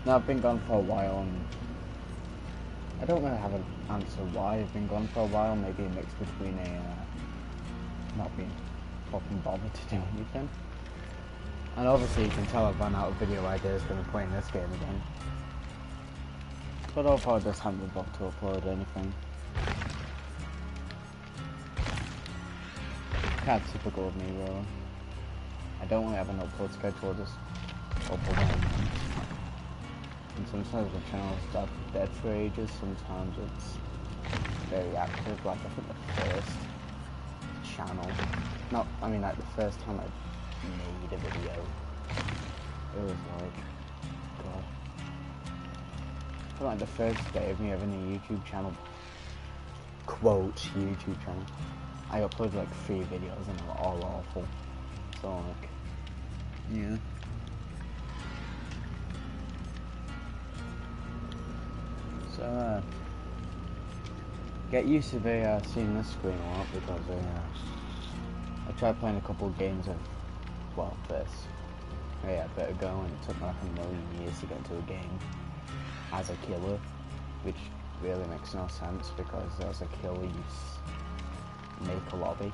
No, I've been gone for a while, and I don't really have an answer why I've been gone for a while. Maybe a mix between not being fucking bothered to do anything, and obviously you can tell I've run out of video ideas when I'm playing this game again. But also I just haven't been bothered to upload anything. Kind of typical of me, really. I don't really have an upload schedule, just upload when I want. And sometimes the channel's dead for ages, sometimes it's very active. Like I think the first channel, like the first time I made a video, it was like, God. I feel like the first day of me having a YouTube channel, quote, YouTube channel, I uploaded like 3 videos and they were all awful. So like, yeah. So get used to seeing this screen a lot because I tried playing a couple of games of, well, this a bit ago, and it took me like a million years to get into a game as a killer, which really makes no sense because as a killer you make a lobby,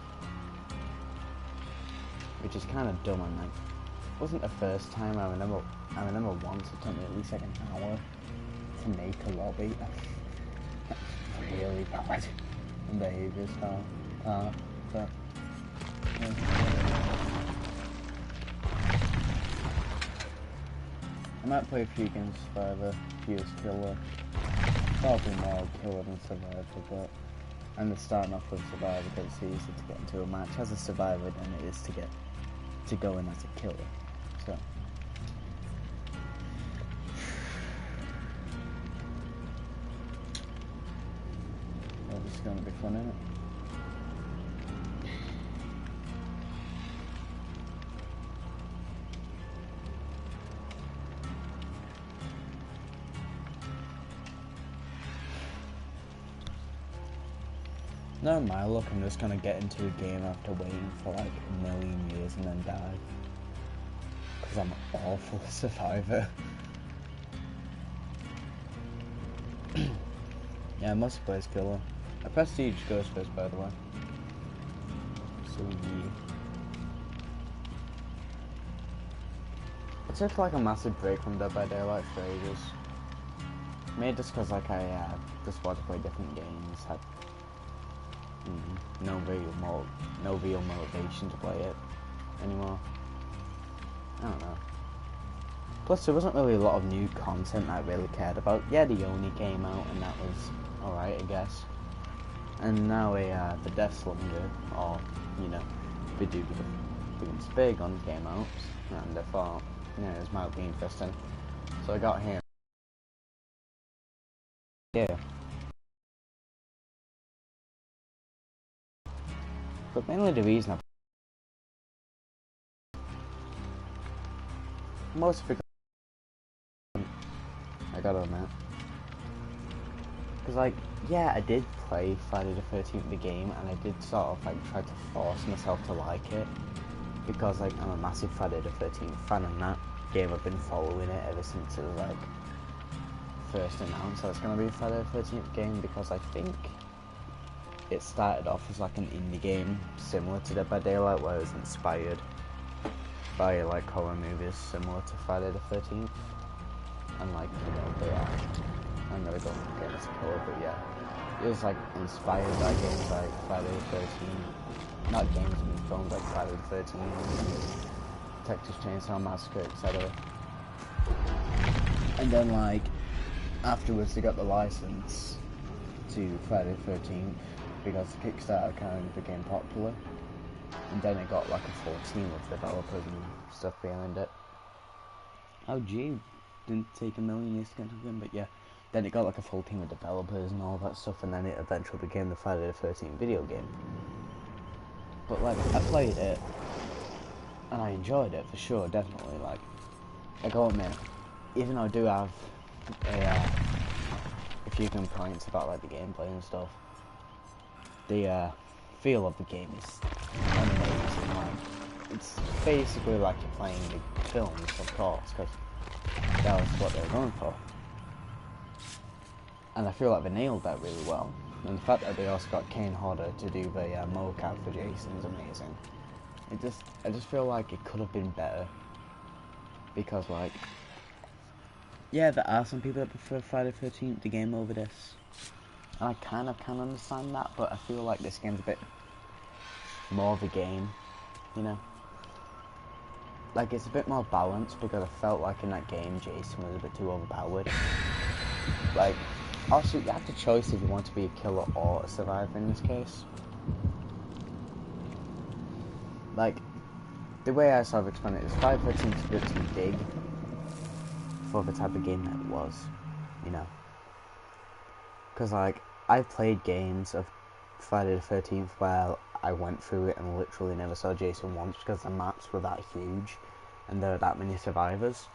which is kind of dumb. And like, it wasn't the first time. I remember once it took me at least like an hour to make a lobby. Really bad behaviour style. But I might play a few games Survivor, a few as killer. Probably more killer than Survivor, but I'm just starting off with Survivor because it's easier to get into a match as a Survivor than it is to go in as a killer. So this is gonna be fun, isn't it? No, my luck, I'm just gonna get into a game after waiting for like a million years and then die. Because I'm an awful survivor. Yeah, multiplayer's killer. A prestige goes first, by the way. So yeah. I took like a massive break from Dead by Daylight for ages. Maybe just because like I just wanted to play different games, had no real motivation to play it anymore. I don't know. Plus there wasn't really a lot of new content that I really cared about. Yeah, the Oni came out and that was alright, I guess. And now the Death Slumber, or Bidoof becomes big on game out, and I thought, this might be interesting. So I got him. Yeah. But mainly the reason most because I gotta admit, because like, yeah, I did play Friday the 13th the game, and I did sort of like try to force myself to like it, because like I'm a massive Friday the 13th fan, and that game I've been following it ever since it was like first announced that it's gonna be a Friday the 13th game, because I think it started off as like an indie game similar to Dead by Daylight, where it was inspired by like horror movies similar to Friday the 13th, and like I'm gonna go for game as a killer, but yeah, it was like inspired by games like Friday the 13th, not games but films like Friday the 13th, Texas Chainsaw Massacre, etc. And then like afterwards they got the license to Friday the 13th because the Kickstarter kind of became popular, and then it got like a full team of developers and stuff behind it. Oh gee, didn't take a million years to get into the game, but yeah, then it got like a full team of developers and all that stuff, and then it eventually became the Friday the 13th video game. But like, I played it and I enjoyed it for sure, definitely. Like, I gotta admit, even though I do have a few complaints about like the gameplay and stuff, the feel of the game is amazing. Like, it's basically like you're playing the films, of course, because that was what they were going for. And I feel like they nailed that really well. And the fact that they also got Kane Hodder to do the mocap for Jason is amazing. I just feel like it could have been better. Because, like, yeah, there are some people that prefer Friday the 13th, the game, over this. And I kind of can understand that, but I feel like this game's a bit more of a game, you know? Like, it's a bit more balanced, because I felt like in that game, Jason was a bit too overpowered. Like, also, you have the choice if you want to be a killer or a survivor in this case. Like, the way I sort of explain it is Friday the 13th is a bit too big for the type of game that it was, you know? Because, like, I've played games of Friday the 13th where I went through it and literally never saw Jason once because the maps were that huge and there are that many survivors.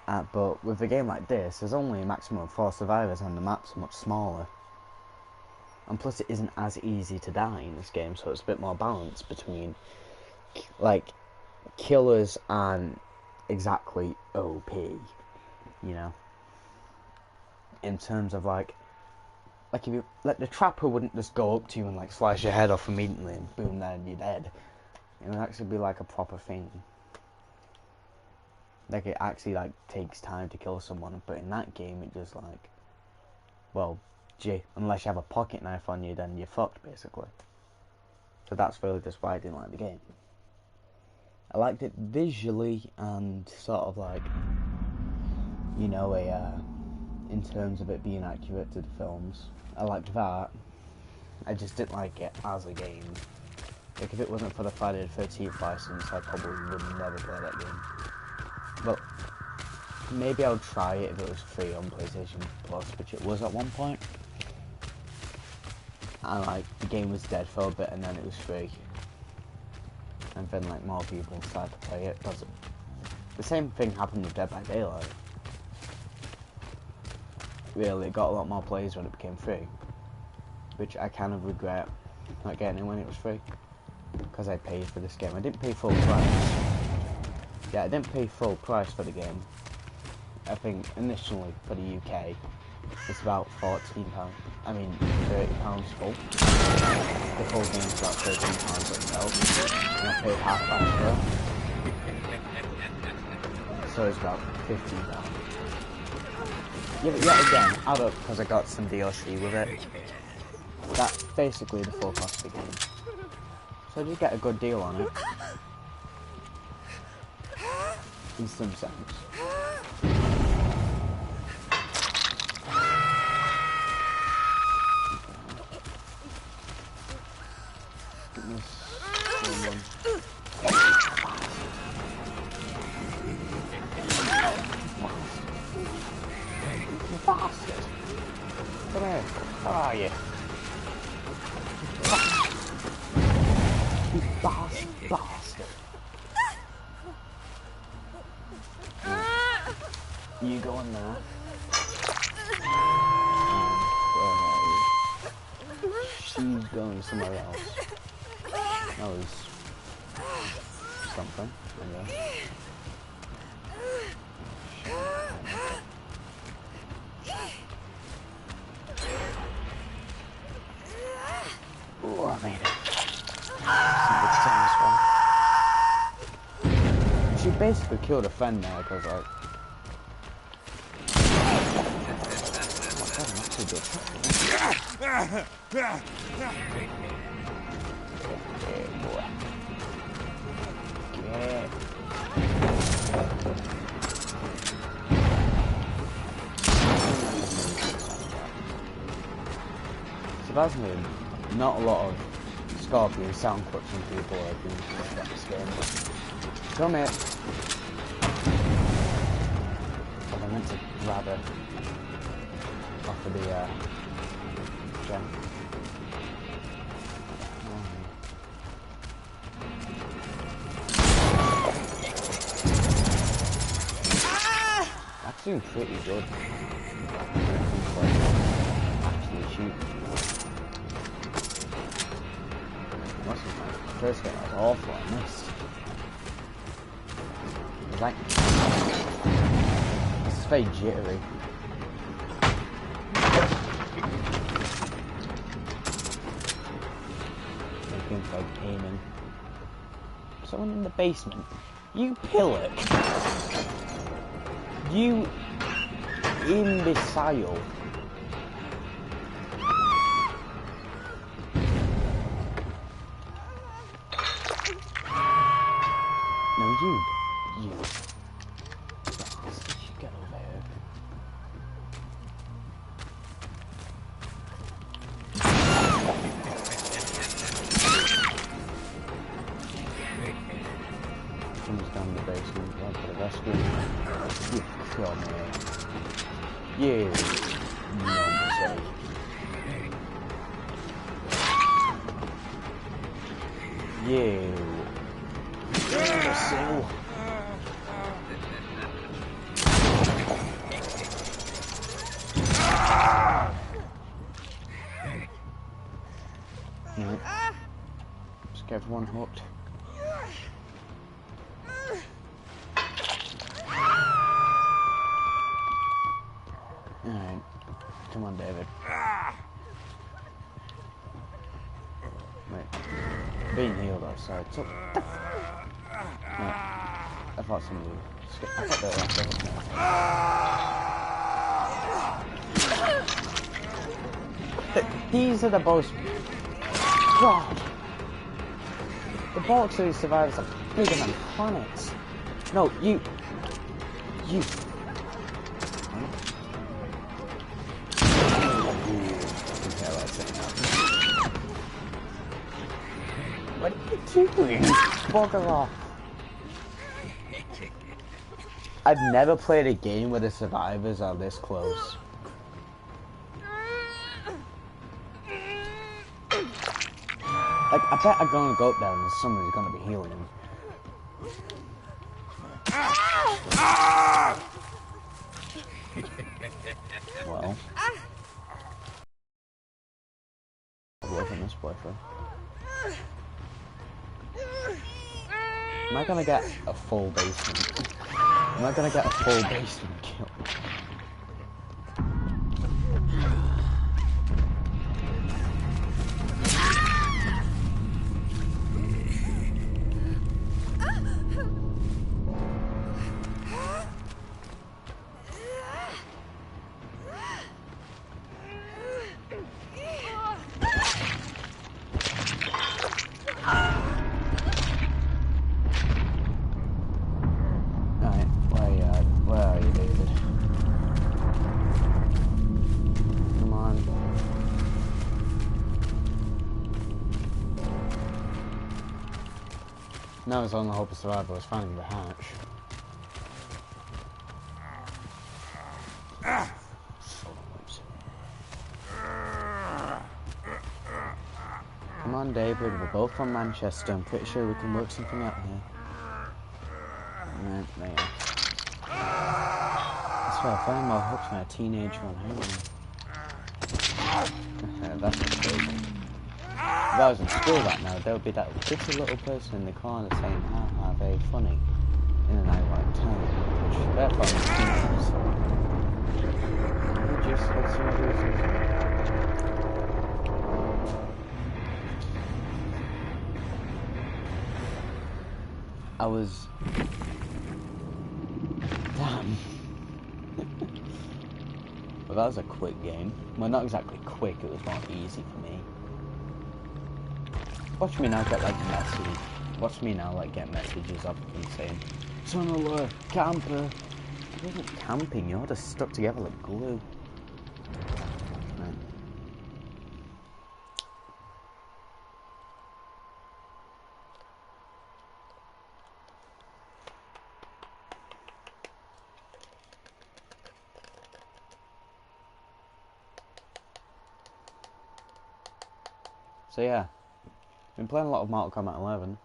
But with a game like this, there's only a maximum of 4 survivors and the maps are much smaller. And plus it isn't as easy to die in this game, so it's a bit more balanced between, like, killers and exactly OP, you know? In terms of, like if you, like, the trapper wouldn't just go up to you and, like, slice your head off immediately and boom, then you're dead. It would actually be, like, a proper thing. Like, it actually, like, takes time to kill someone, but in that game, it just, like, well, gee, unless you have a pocket knife on you, then you're fucked, basically. So that's really just why I didn't like the game. I liked it visually and sort of, like, you know, in terms of it being accurate to the films. I liked that. I just didn't like it as a game. Like, if it wasn't for the Friday the 13th license, I probably would never play that game. Well, maybe I would try it if it was free on PlayStation Plus, which it was at one point. And, like, the game was dead for a bit and then it was free. And then, like, more people started to play it. Because the same thing happened with Dead by Daylight. Really, it got a lot more plays when it became free, which I kind of regret not getting it when it was free, because I paid for this game. I didn't pay full price. Yeah, I didn't pay full price for the game. I think initially for the UK, it's about £14. I mean, £30 full. The full game's about £13 itself, and I paid half price for it. So it's about £15. Yeah, but yet again, add up because I got some DLC with it. That's basically the full cost of the game. So I did get a good deal on it. In some sense. Bastard! Come here. Where are you? You bastard. You go in there. She's going somewhere else. That was something, I guess. Oh, I made it. She basically killed a friend there because, like, oh my god, I'm actually good. Yeah, boy. Yeah. Surprisingly, not a lot of Scorpion sound clips from people are being used in this game. Come here. But I meant to grab it off of the gem. That's doing pretty good. Actually shoot. Must have been first game was awful, I missed. Like It's very jittery. Things like aiming. Someone in the basement. You pillock. You imbecile. No, you. Get over here. Comes down the basement, going for the rescue. You come here. You numpty. You imbecile. Right. Just get everyone hooked. Alright. Come on, David. Wait. Being healed outside. So, no. I thought somebody was... I thought they were like... These are the most... God! The bollocks of these survivors are bigger than planets. No, you... What are you doing? Bugger off. I've never played a game where the survivors are this close. Like, I bet I'm gonna go up there and somebody's gonna be healing him. Well. I'm loving this boyfriend. Am I gonna get a full basement? Am I gonna get a full basement kill? Now his only hope of survival is finding the hatch. Come on, David, we're both from Manchester. I'm pretty sure we can work something out here. Right, there you are. I swear, I find more hooks than a teenager on heroin. That's a joke. If I was in school right now, there would be that pretty little person in the corner saying, haha, very funny, in an ironic tone, which therefore means you just had some reasons. I was... Damn. Well, that was a quick game. Well, not exactly quick, it was more easy for me. Watch me now get like message. Watch me now like get messages up and saying, "Son alert, camper." It wasn't camping, you're just stuck together like glue. Right. So yeah. Been playing a lot of Mortal Kombat 11.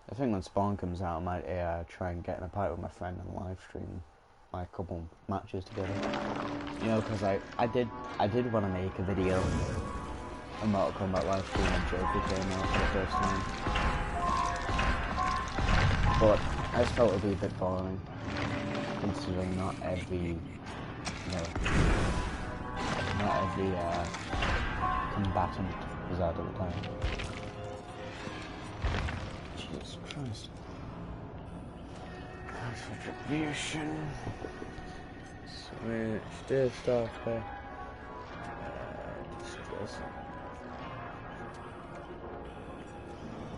I think when Spawn comes out, I might try and get in a fight with my friend and live stream like a couple matches together. You know, because I did want to make a video, a Mortal Kombat live stream when Joker came out for the first time, but I just felt it'd be a bit boring, considering not every combatant is out at the time. Jesus Christ. Contribution. Switch this stuff there. Discuss.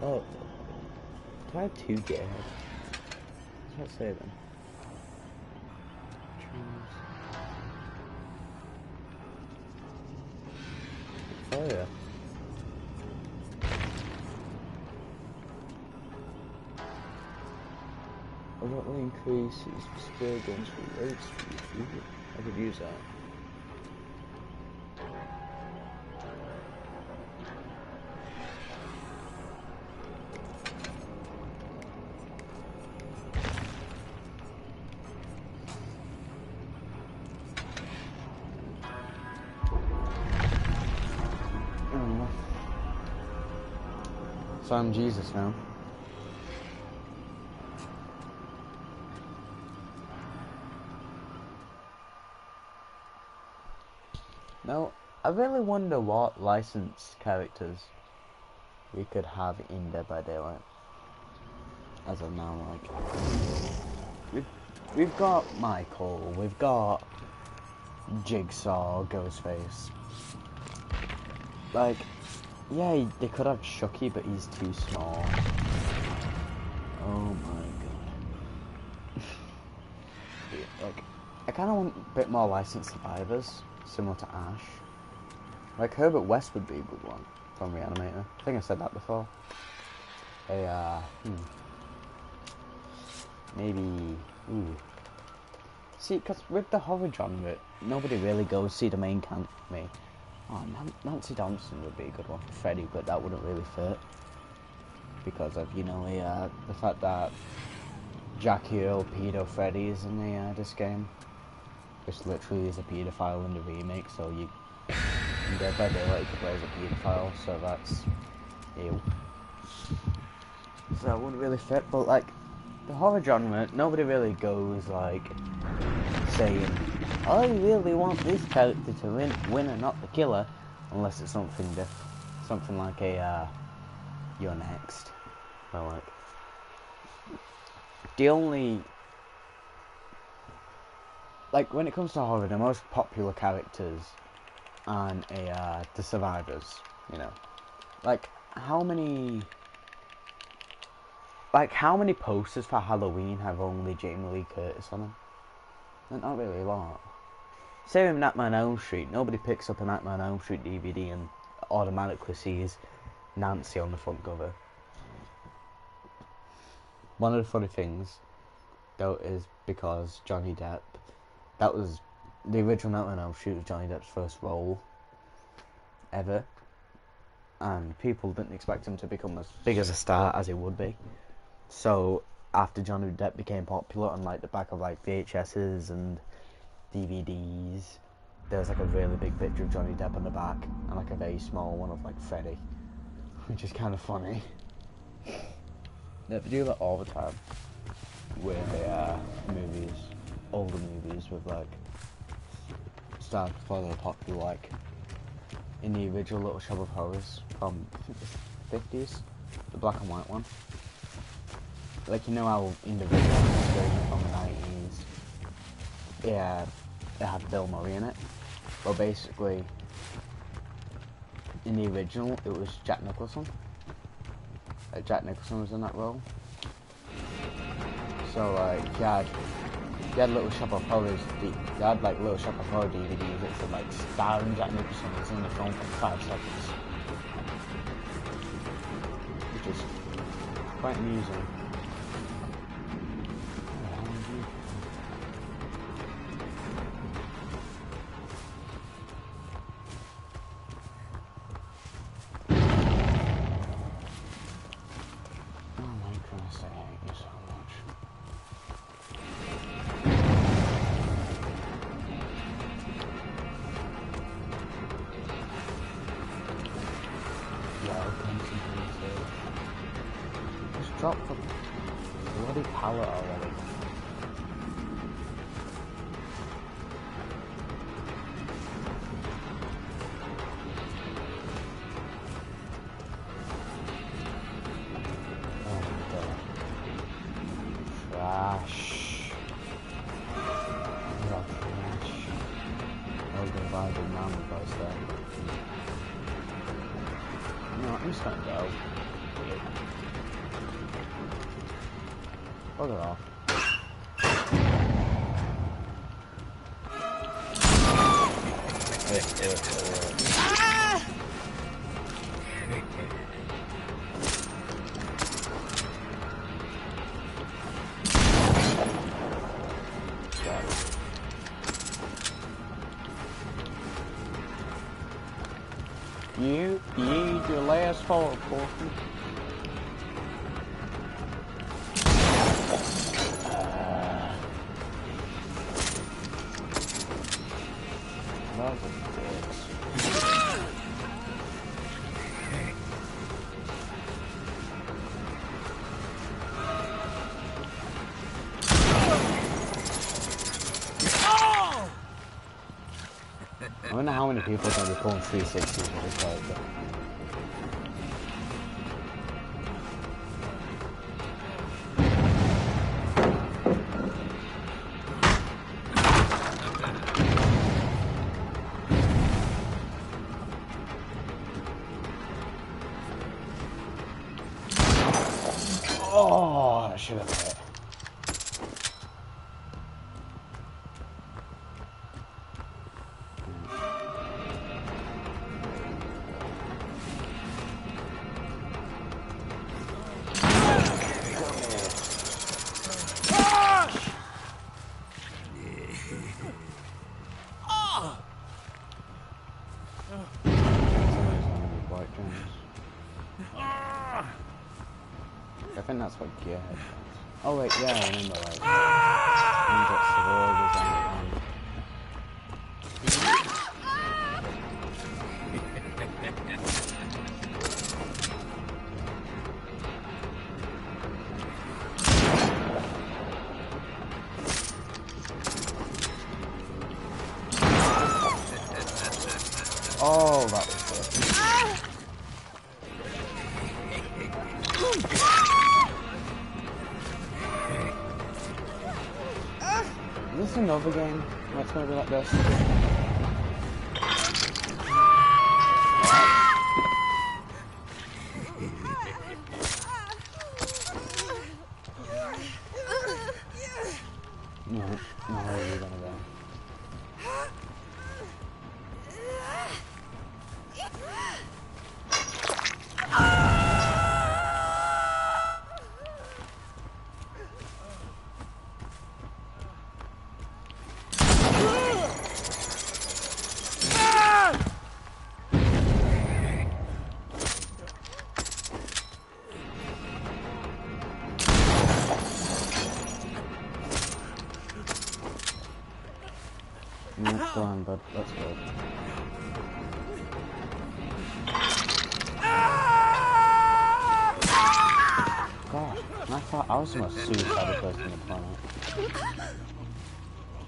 Oh, do I have 2 gearheads? What's that say then? Oh yeah. What will increase is spear guns for raid speed? I could use that. So I'm Jesus now. Now, I really wonder what licensed characters we could have in Dead by Daylight. As of now, like, we've got Michael, we've got Jigsaw, Ghostface. Like, yeah, they could have Chucky, but he's too small. Oh my god. Yeah, like, I kind of want a bit more licensed survivors, similar to Ash. Like, Herbert West would be a good one from Reanimator. I think I said that before. Maybe, see, because with the horror genre, nobody really goes see the main me. Oh, Nancy Thompson would be a good one for Freddy, but that wouldn't really fit. Because of, the fact that Jackie Earl pedo Freddy is in this game. Which literally is a pedophile in the remake, so you Dead by Daylight you play as a pedophile, so that's ew. So it wouldn't really fit, but like, the horror genre, nobody really goes like, saying, I really want this character to win and not the killer, unless it's something different, something like You're Next. Well, like, the only, like, when it comes to horror, the most popular characters and the survivors, like, how many posters for Halloween have only Jamie Lee Curtis on them? Not really a lot. Same with Nightmare on Elm Street. Nobody picks up a Nightmare on Elm Street DVD and automatically sees Nancy on the front cover. One of the funny things, though, is because Johnny Depp, that was the original Nightmare on Elm Street was Johnny Depp's first role ever, and people didn't expect him to become as big as a star as he would be. So after Johnny Depp became popular on like the back of like VHSs and DVDs, there was like a really big picture of Johnny Depp on the back and like a very small one of like Freddy, which is kind of funny. They do that all the time with movies, older movies with like stars before they were popular, like in the original Little Shop of Horrors from the 50s, the black and white one. Like, how in the video from the 90s, yeah, it had Bill Murray in it. Well, basically, in the original, it was Jack Nicholson. Jack Nicholson was in that role. So, like, you had Little Shop of Horrors, you had, like, Little Shop of Horror DVDs that said, like, starring Jack Nicholson was in the film for 5 seconds. Which is quite amusing. Drop the bloody pallet already. guy, the man with us there. No, I'm just gonna go. Bugger off. You need your last forward portion. That was a bitch. I wonder how many people are going to be pulling 360s with this character. Oh, that should have hit. I think that's what gearhead was. Oh wait, yeah, I remember, like, oh, that was good. Is this another game that's going to be like this? No, where are you going to go? Next one, but that's good. God, I thought I was the most suicidal person on the planet.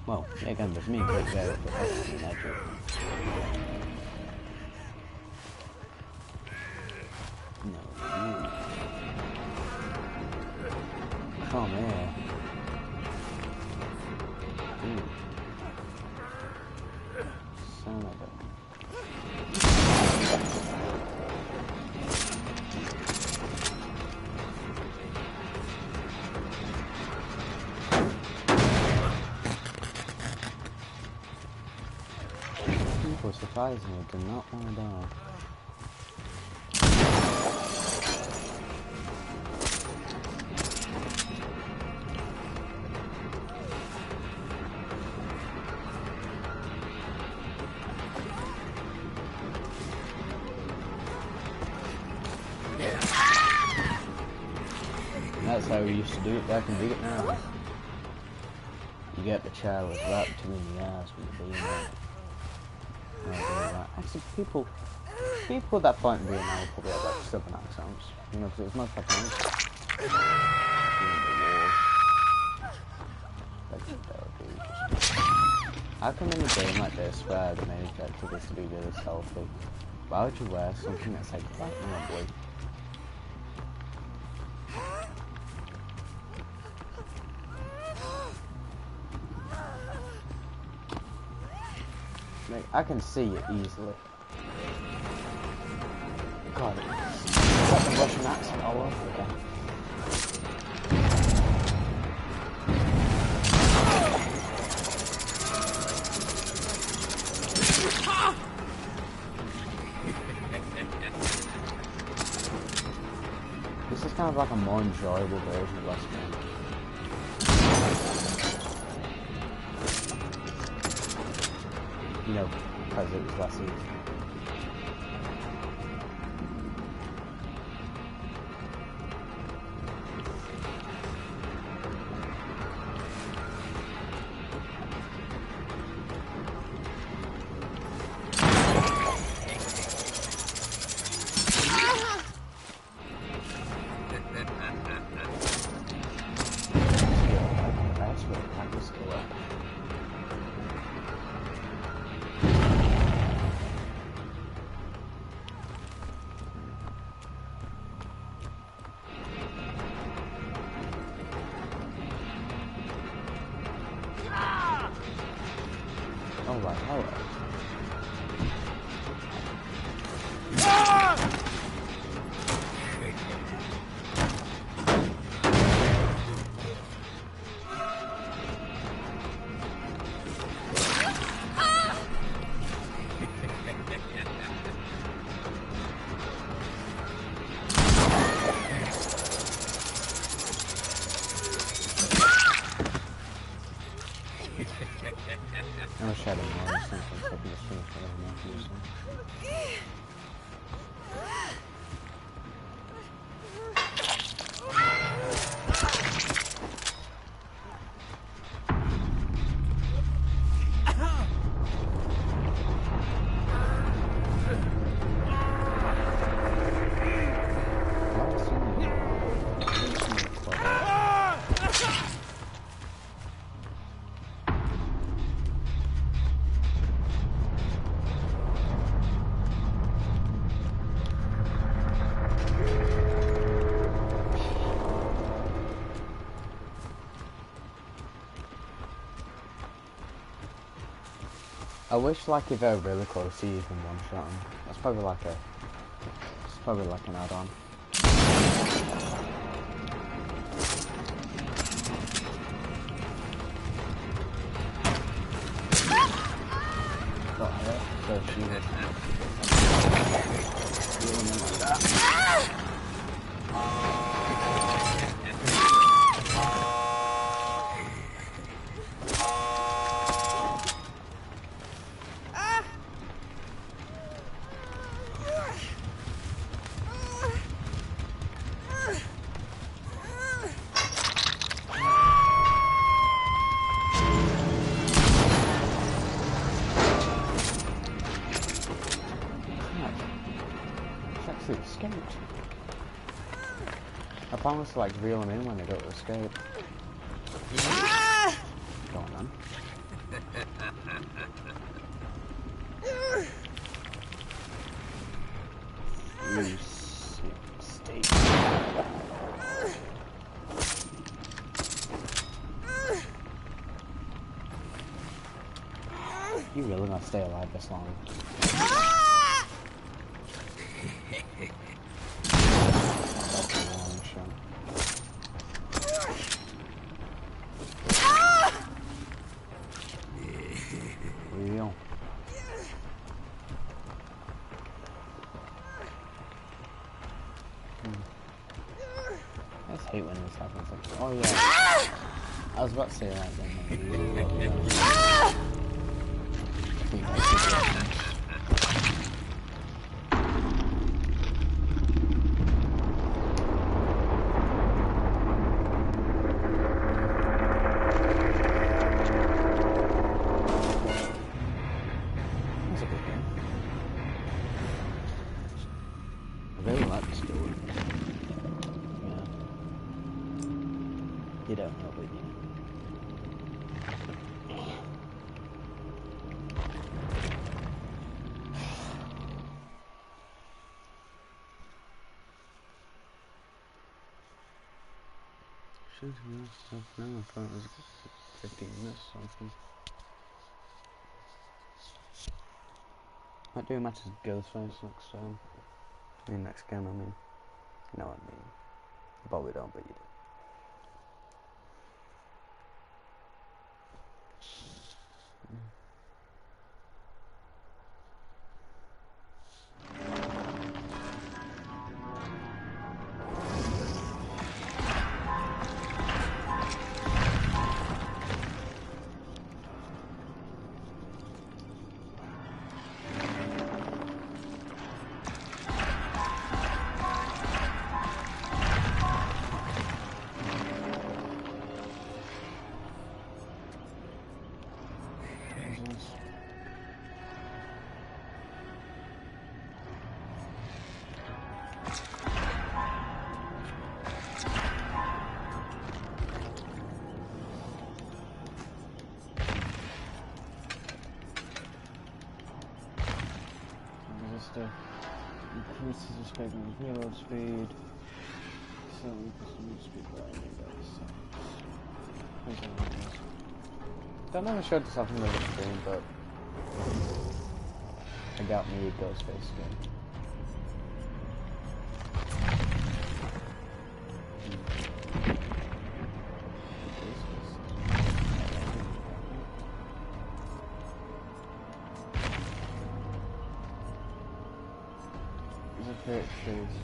Well, yeah, again, there's me and Great Bear, but that's an edge. No, you. Come here. Dude. Son of a... People surprisingly do not want to die. That's how we used to do it back in Vietnam. You get the child was right between the eyes with the beam on it. Actually, people that fight in Vietnam probably have like southern accents, you know, because it was most popular. How come in a game like this, where the main objective is to be really stealthy, why would you wear something that's like platinum or blue? Like, I can see it easily. God, it's like the Russian accent all over again. This is kind of like a more enjoyable version of West Game. You know, because it was less easy. Alright, alright. I wish I had more or something so I could just finish whatever I'm not using. I wish, like, if they're really close, you can one-shot them. That's probably like a... It's probably like an add-on. Got hurt, so she was... like that. Escaped. I promised to like reel them in when they go to escape. Go on then. You sick state. You really gonna stay alive this long? Real. I just hate when this happens. Like, oh yeah. I was about to say that then. I really like this dude. Yeah. You don't know, but you. Should have stuff now. I thought it was 15 minutes or something. Might do a match as Ghostface next time. I mean, next game, I mean. You know what I mean. You probably don't, but you do. Increases the spectrum of hero speed. So custom speed by don't know if I showed this off in the screen, but I got me a Ghostface skin. Pictures.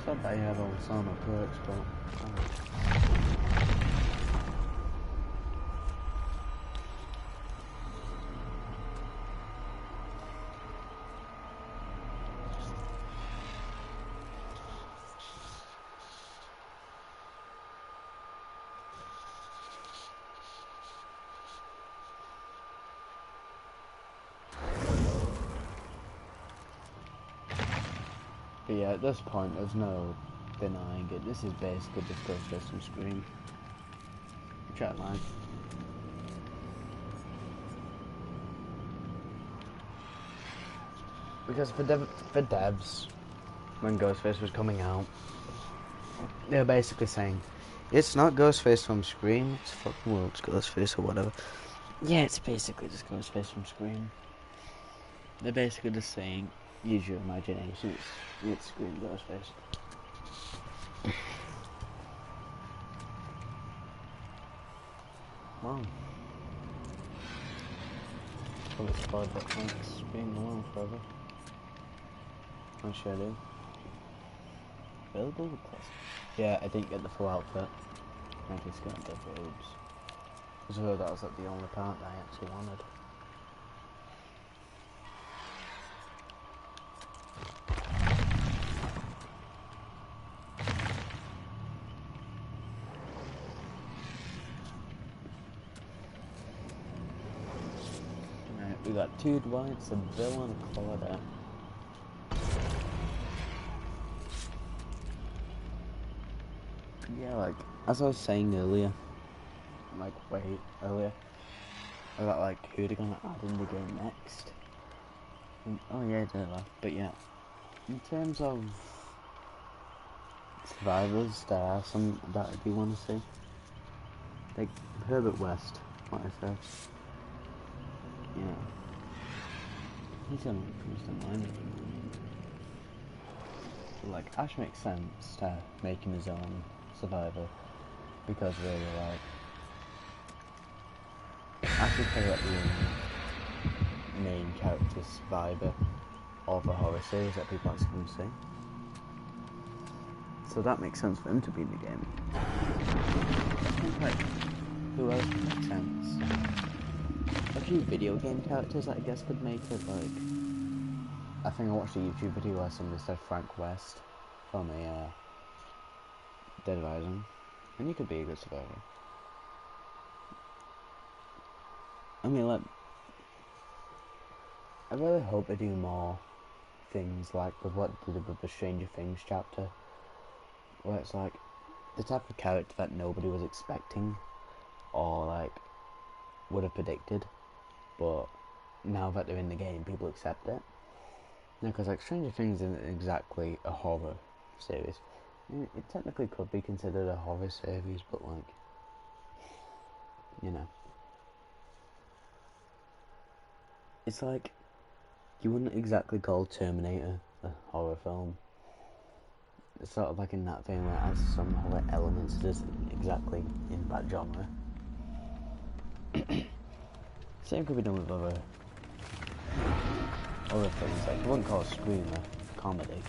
Not that you have all the Sonic perks, but yeah, at this point, there's no denying it. This is basically just Ghostface from Scream. Chat line. Because for devs, when Ghostface was coming out, they were basically saying, it's not Ghostface from Scream, it's fucking World's Ghostface or whatever. Yeah, it's basically just Ghostface from Scream. They're basically just saying, use your imagination, it's Scream Ghostface. Wow. Probably spoiled that thanks being alone forever. I'm sure I do. Available with plus. Yeah, I didn't get the full outfit. I just got the robes. So that was like the only part that I actually wanted. Alright, we got 2 Dwights, a Bill and a Claudia. Yeah, like, as I was saying earlier, earlier, about like who they're gonna add in the game next. Oh yeah, but yeah, in terms of survivors, there are some that I do want to see. Like Herbert West, what I said. Yeah. He's the only one who comes to mind. So, like, Ash makes sense to make him his own survivor, because really, like, Ash is probably like the main character survivor of a horror series that people actually come see. So that makes sense for him to be in the game. I think, like, who else could make sense? A few video game characters that I guess could make it, like, I think I watched a YouTube video where somebody said Frank West from a Dead Rising, and he could be a good survivor. I mean, like, I really hope they do more things like with what they did with the Stranger Things chapter, where it's like the type of character that nobody was expecting or like would have predicted, but now that they're in the game, people accept it. Because like Stranger Things isn't exactly a horror series. It technically could be considered a horror series, but like, you know, it's like you wouldn't exactly call Terminator a horror film. It's sort of like in that vein where it has some horror elements, just exactly in that genre. Same could be done with other things. Like you wouldn't call Scream a comedy.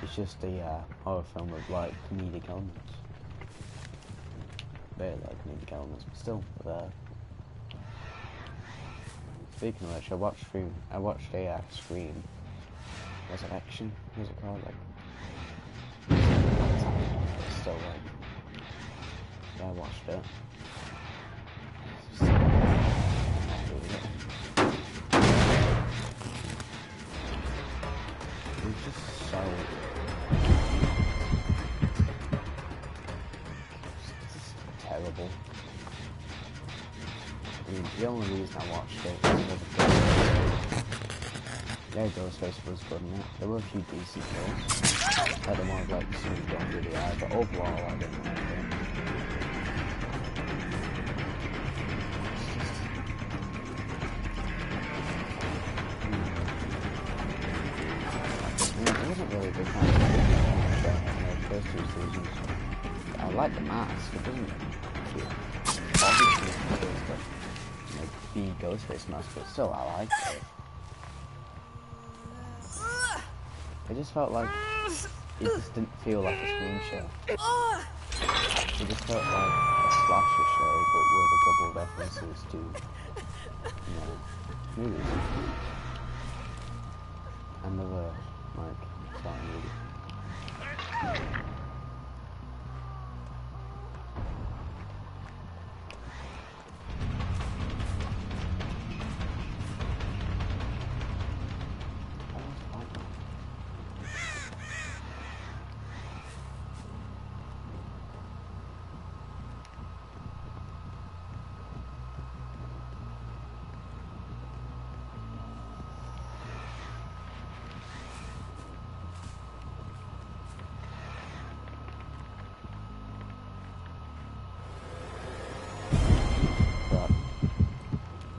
It's just a horror film with like comedic elements. Very like comedic elements, but still there. Speaking of which, I watched a Scream Resurrection. What's it called? Like, it's still like, yeah, I watched it. It was just so. It's just terrible. I mean, the only reason I watched it was for the Ghostface was good in it. There were a few decent kills. Like the one with like Snoop going through the eye, but overall I didn't like it. It wasn't really a big fan of the first two seasons. I like the mask, it doesn't feel obviously like the Ghostface mask, but still I like it. It just felt like it just didn't feel like a Scream show. It just felt like a slasher show, but with a couple of references to, you know, movies. Another like song movie.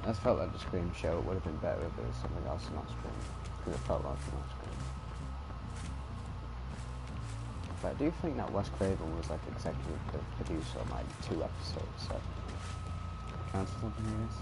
I just felt like the Scream show would have been better if it was something else not Scream, because it felt like not Scream. But I do think that Wes Craven was like executive producer on like 2 episodes, so counts for something, I guess.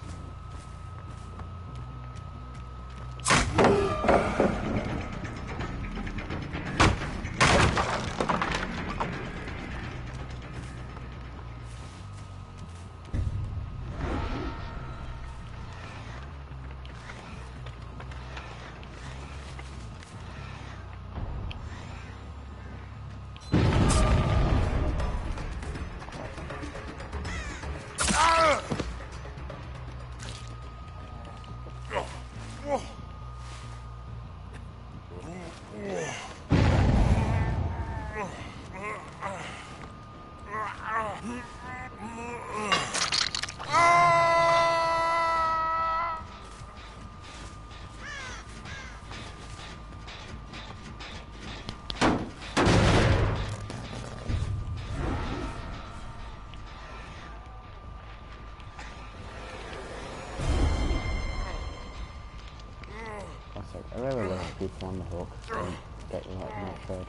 I really love people on the hook and get you like not fed.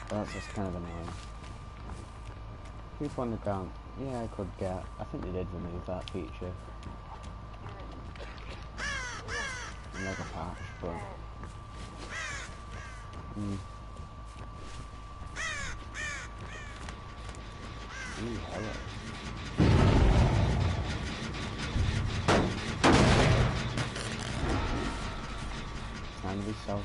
But that's just kind of annoying. People on the ground, yeah, I could get. I think they did remove that feature. Mega patch, but. Ooh, hello. Time to be self.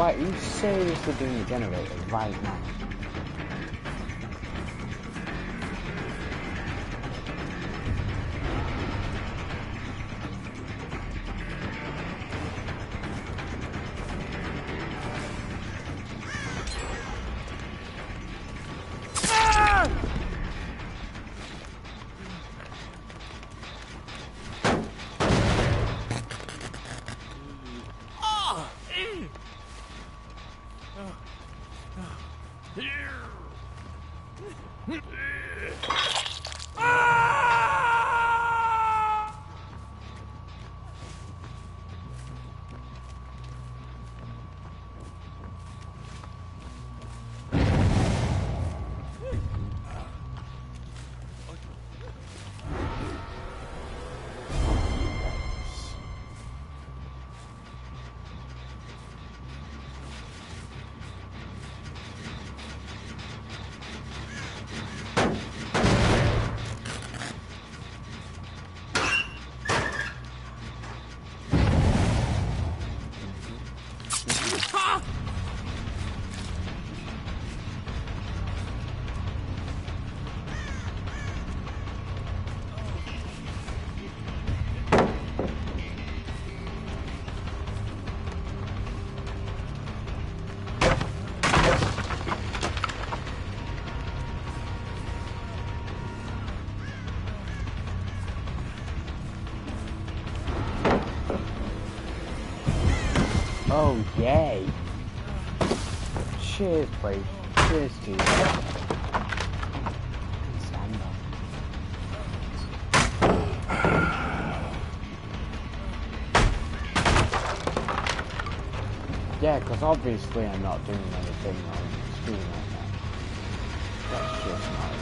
Wait, are you seriously doing the generator right now? Oh, yay. Cheers, please. Cheers to you. Stand up. Yeah, because obviously I'm not doing anything on the screen right now. That's just not it.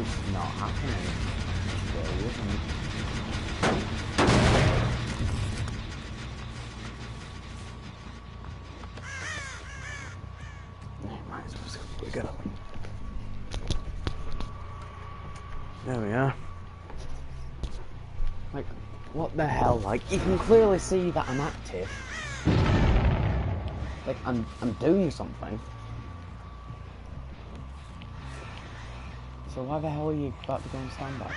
It's not happening. It really isn't. There we are. Like, what the hell? Like, you can clearly see that I'm active. Like, I'm doing something. So why the hell are you about to go and stand by?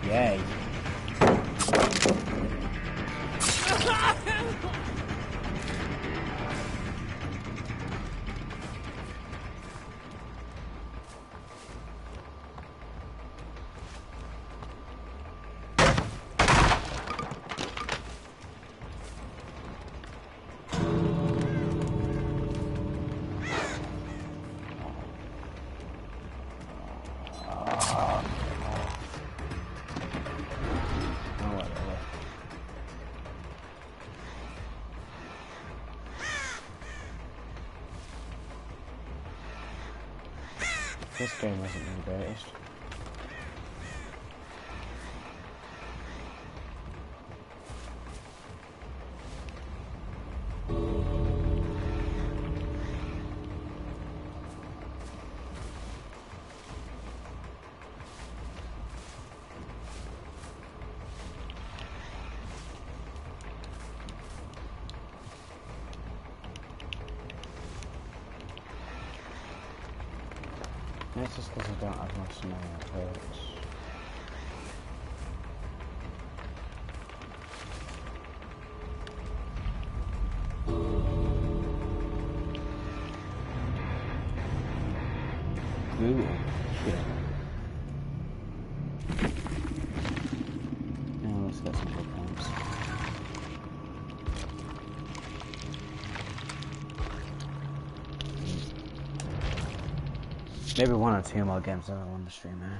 Yay. This game wasn't the greatest. It's just because I don't have much money at hurts. Ooh, shit. Now let's get some good points. Maybe 1 or 2 more games that I want to stream now.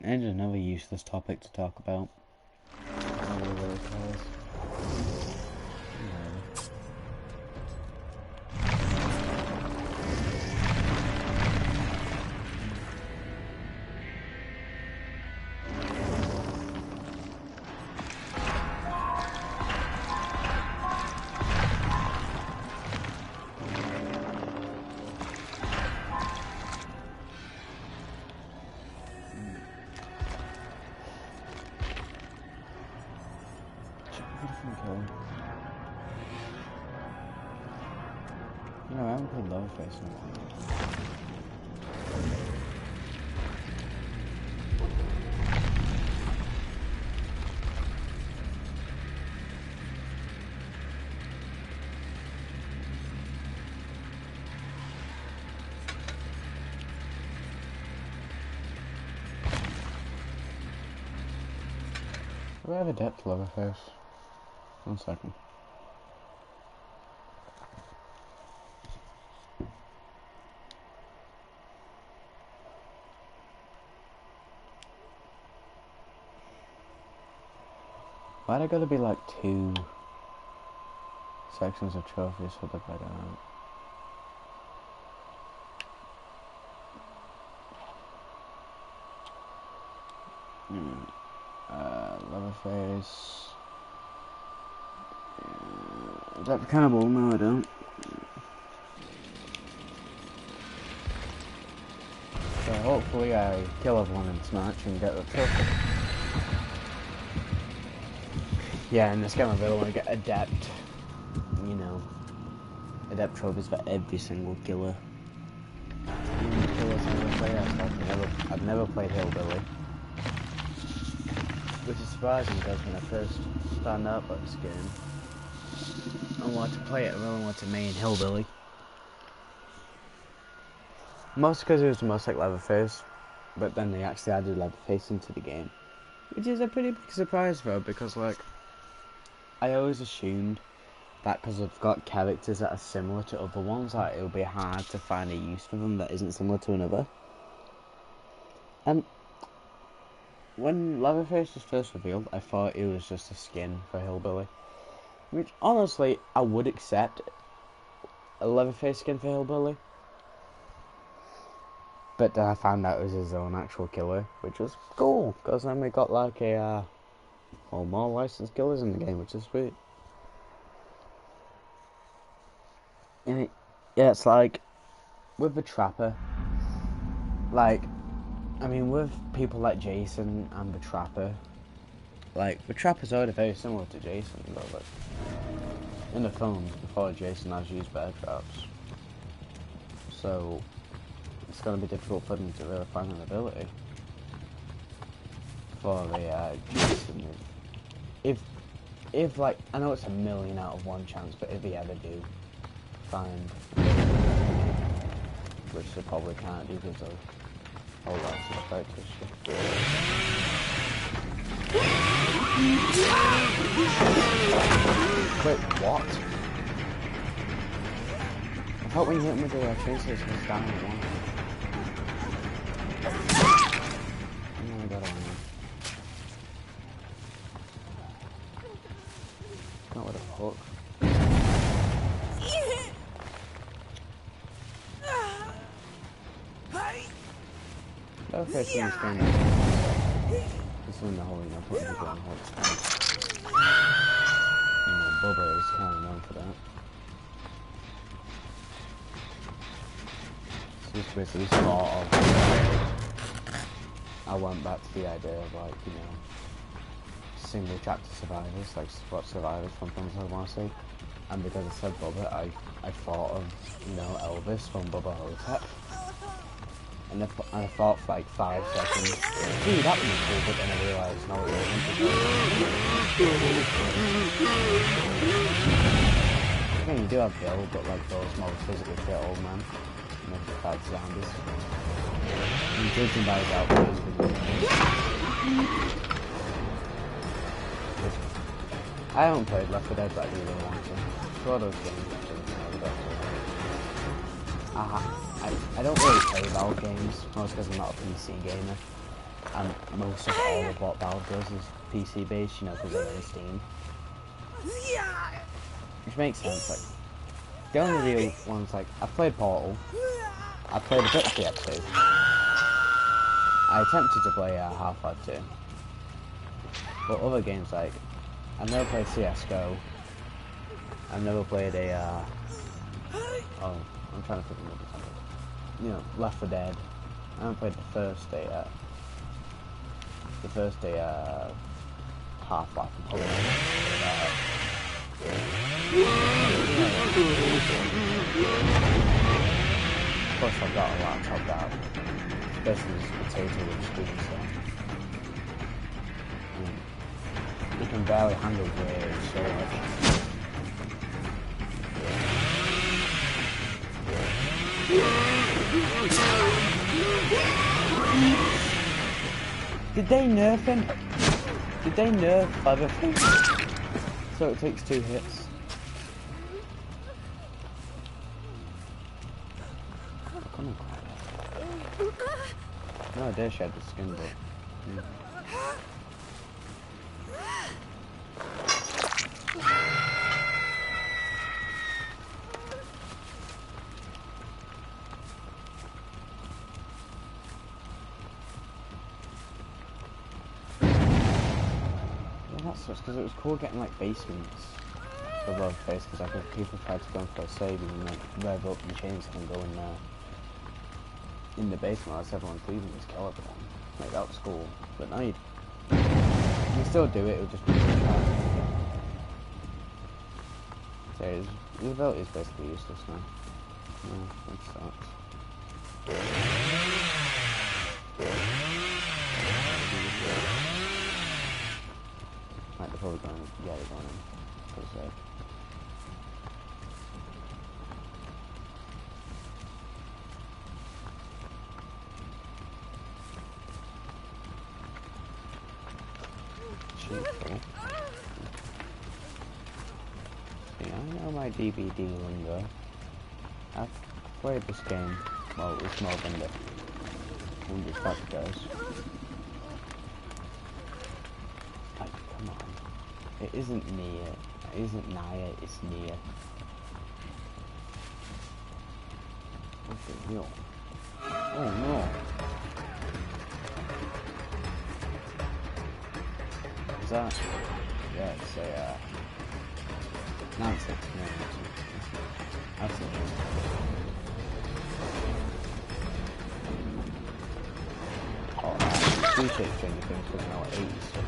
And another useless topic to talk about. Nobody really cares. No, I haven't played Leatherface in a while. Do I have a depth Leatherface? 1 second. Why'd I gotta be like 2 sections of trophies for the better out? Leatherface. Is that the cannibal? No, I don't. So hopefully I kill everyone in this match and get the trophy. Yeah, in this game I really want to get adept. You know, adept trophies for every single killer. I've never played Hillbilly. Which is surprising because when I first found out about this game, I wanted to play it, I really wanted to main Hillbilly. Mostly because it was the most like Leatherface, but then they actually added Leatherface into the game. Which is a pretty big surprise though, because like, I always assumed that because I've got characters that are similar to other ones, that it would be hard to find a use for them that isn't similar to another. And when Leatherface was first revealed, I thought it was just a skin for Hillbilly. Which, honestly, I would accept a Leatherface skin for Hillbilly. But then I found out it was his own actual killer, which was cool, because then we got like a, more licensed killers in the game, which is sweet. And yeah, it's like, with the Trapper, like, I mean, with people like Jason and the Trapper, like, the Trapper's already very similar to Jason, but like, in the films, before Jason has used bear traps. So, it's going to be difficult for them to really find an ability for the Jason. If like, I know it's a 1,000,000 out of 1 chance, but if he ever do find, which they probably can't do because of all that suspect history. Wait, what? I thought when you hit him with the chainsaw, it was down at one. Oh my god, I know. Not with a hook. Okay, so this game is in the whole, you know, putting people on hooks. You know, Bubba is kind of known for that. So it's basically sort of, I went back to the idea of like, you know, single chapter survivors, like spot survivors from things I want to see. And because I said Bubba, I thought of, you know, Elvis from Bubba Hotep. And I thought for like 5 seconds, gee, that would be cool, but then I realised, no, it wasn't. I mean, you do have Bill, but like those more physically fit old man. You know, the bad zombies. And judging by his outfit, I haven't played Left 4 Dead, but I do really want to. It's one of those games that I don't really play Valve games, mostly because I'm not a PC gamer. And most of all of what Valve does is PC based, you know, because they're on Steam. Which makes sense, like, the only real ones, like, I've played Portal, I played a bit of TF2, I attempted to play Half-Life 2, but other games, like, I've never played CSGO, I've never played a, oh, I'm trying to think of another example. You know, Left 4 Dead. I haven't played the first day Half-Life and probably plus I've got a laptop that basically just potato with screen, so you can barely handle weird shit. Did they nerf him? Did they nerf Leatherface? So it takes 2 hits. Come on, no, I dare shed the skin, but because it was cool getting like basements for Leatherface, because like if people tried to go in for a save and like rev up the chains and go in there in the basement as everyone's leaving, just kill everyone. Like that was cool. But now you still do it, it would just be so his ability is basically useless now. No, that sucks. Right, they're probably going, yeah, they're going in. Pretty safe. Cheerful. See, I know my DBD lingo. I've played this game, well, it's more than the 100 factors. Come on. It isn't near. It isn't nigh, it's near. What's the deal? Oh no. Is that? Yeah, it's a, no, it's a, no, that's it. Oh, do take Stranger Things because now 80 stuff.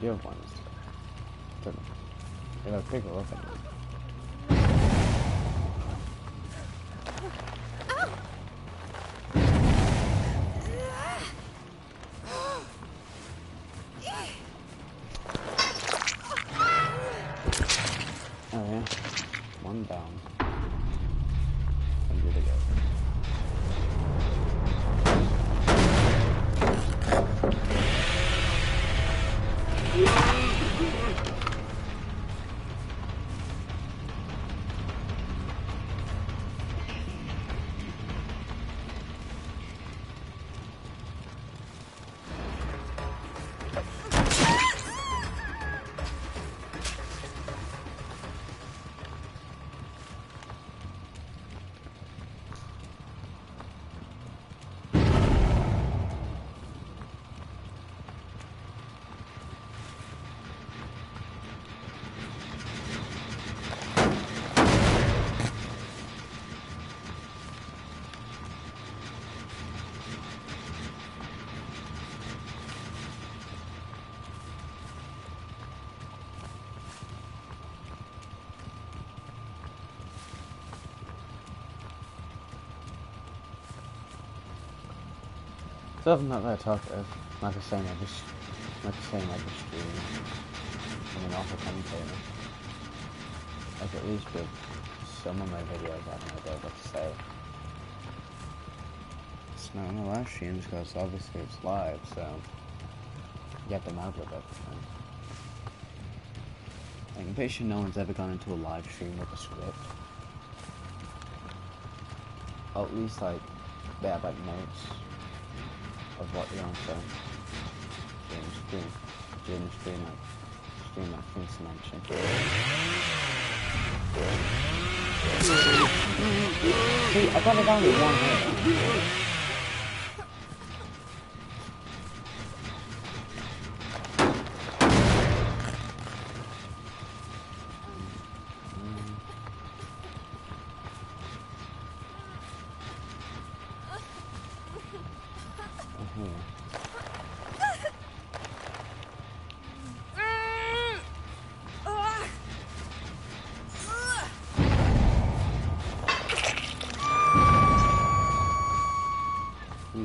The other one is don't know. If I pick her up again. Oh yeah, one down. And do it again. So I'm not that talkative. Like I say, I just stream coming off a commentator. Like at least with some of my videos I don't know what to say. It's not in the live streams because obviously it's live, so you get them out with everything. Like, I'm pretty sure no one's ever gone into a live stream with a script. Or at least like they have like notes of what they're on, so stream like things to mention. See, I got it down with one hit.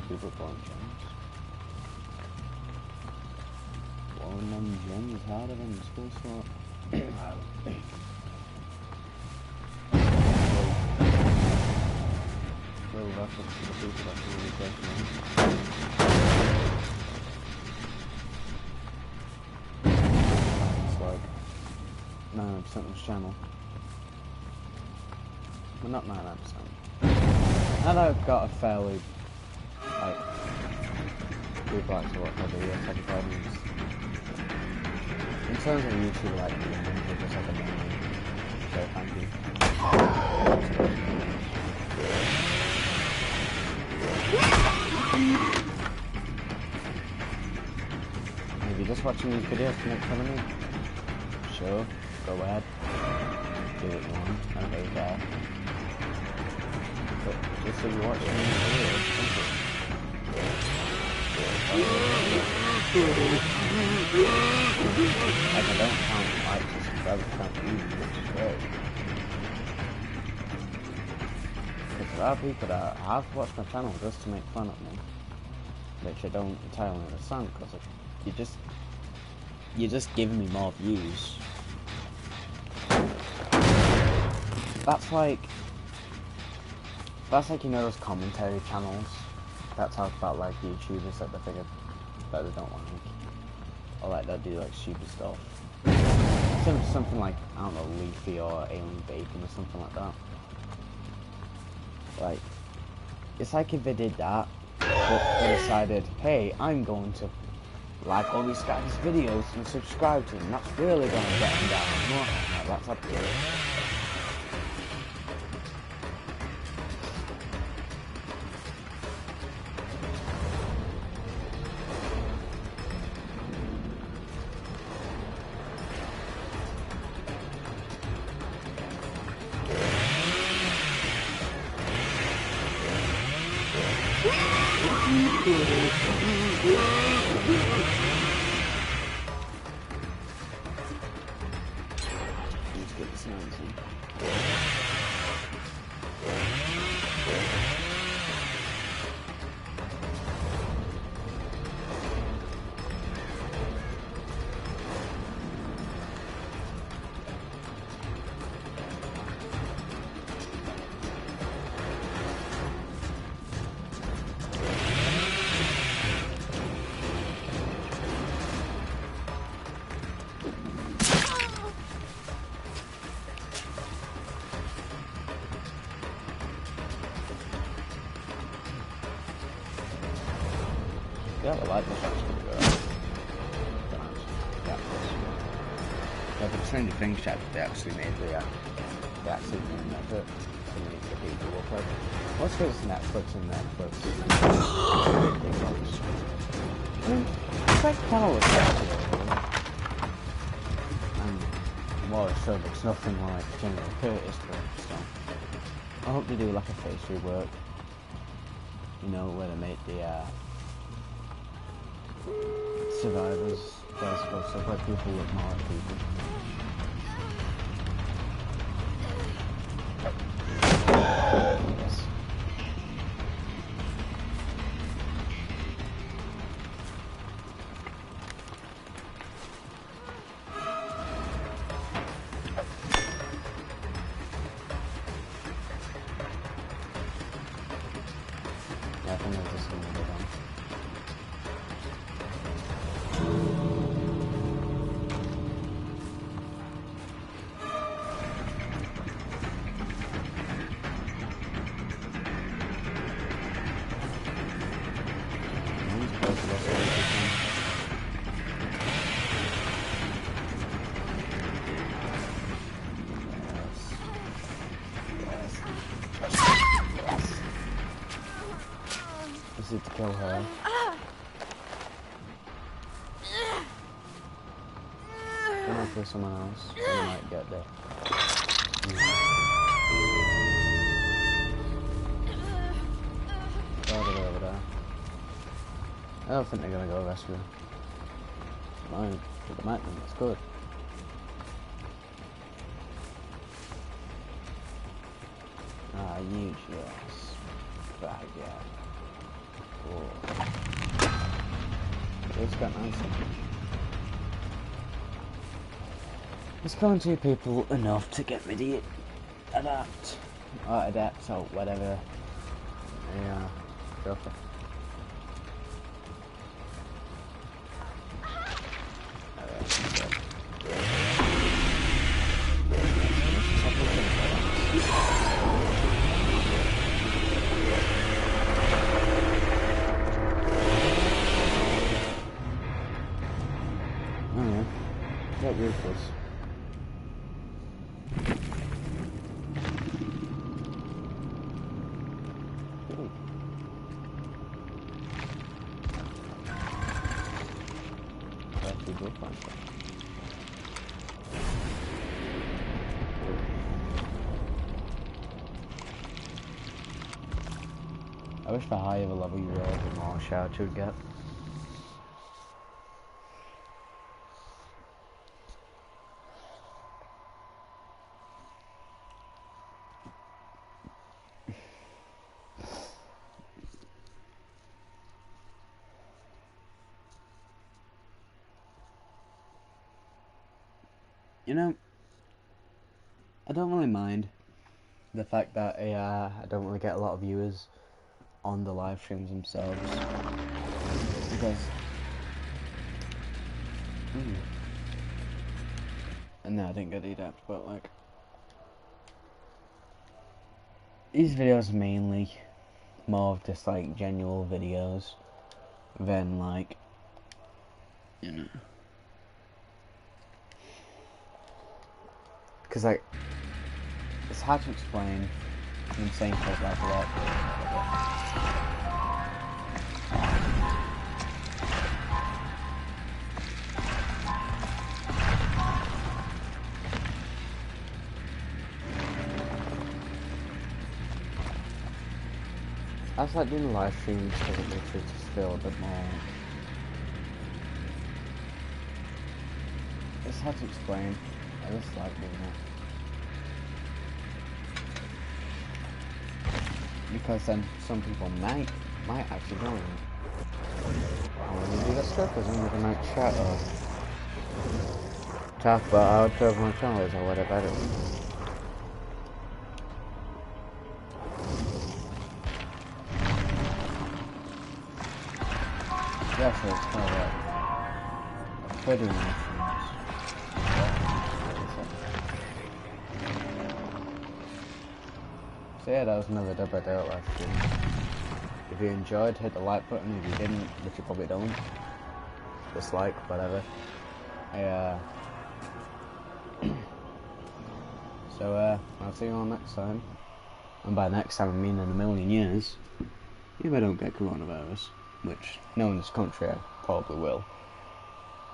People pulling gems. Blowing them gems harder than the school slot. Little reference to the people that really taking on. It's like 9% of this channel. Well, not 99%. Now that I've got a fairly like, people like to watch my videos every 5 minutes. In terms of YouTube, like, it's just like a memory. So, thank you. And if you're just watching these videos to make fun of me, sure, go ahead. Do what you want, I don't really care. But just if you're watching these videos, thank you. Like I don't count likes and subscribers, I count views, which is great. Because there are people that have watched my channel just to make fun of me, which I don't entirely understand, because you're just giving me more views. That's like you know those commentary channels that talk about like YouTubers that they figure that they don't like, or like that do like stupid stuff. Something like, I don't know, Leafy or Alien Bacon or something like that. Like, it's like if they did that, but they decided, hey, I'm going to like all these guys' videos and subscribe to them. That's really going to get them down. No, like, that's up to you. rather like the shots pretty well. Yeah. Yeah, but Stranger Things chapter, they actually made they actually made an effort to make the people look like. Most of it's Netflix and Netflix. I mean, it's like kind of looks like it, and well, it sure looks nothing like General Curtis, but so I hope they do like a face rework. You know, where they make the survivors, they're supposed to look like people look more like people. Yes. Yeah, I think that's just gonna be done. Is it to kill her? It might kill someone else. Or you might get there. Over there. I don't think they're gonna go rescue her. Fine, but the Magnum, that's good. Ah, huge, yes. Bad, yeah. Oh. It's got nice. It's killing two people enough to get rid of it. Adapt. Or adapt, or whatever. Yeah. Go for it. Get ruthless. Ooh. Actually did find that. I wish the higher the level you were, the more shout you would get. You know, I don't really mind the fact that I don't really get a lot of viewers on the live streams themselves, because and no, I didn't get the adapt, but like these videos are mainly more of just like genuine videos than like, you know, because like it's hard to explain. I've been saying stuff like a lot. I just like doing live streams because it makes it just feel a bit more. It's hard to explain. I just like doing it. Because then some people might actually join. When you do that stuff, because then we can like chat or talk about how terrible my channel is or whatever. Yeah, so it's kind of like pretty nice. So yeah, that was another dub I did last year. If you enjoyed, hit the like button. If you didn't, which you probably don't, dislike, whatever. I'll see you all next time. And by next time I mean in a million years. If I don't get coronavirus, which no one in this country probably will.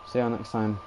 See you all next time.